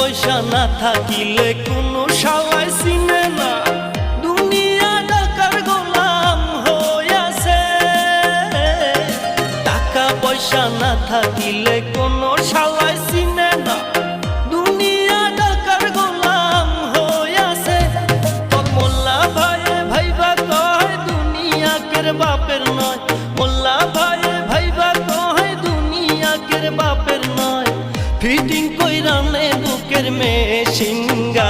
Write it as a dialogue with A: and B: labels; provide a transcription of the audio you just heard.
A: পয়সা না থাকিলে কোনো শালায় চিনে না, দুনিয়া টাকার গোলাম হইয়াছে। টাকা পয়সা না থাকিলে কোনো শালায় চিনে না, দুনিয়া টাকার গোলাম হইয়াছে। তোর মোল্লা ভাইয়ে ভাইবা কয় দুনিয়া কের বাপের নয়, মোল্লা ভাইয়ে ভাইবা কয় দুনিয়া কের বাপের নয়। ফিটিং কইরা নে বুকের মেশিন গান।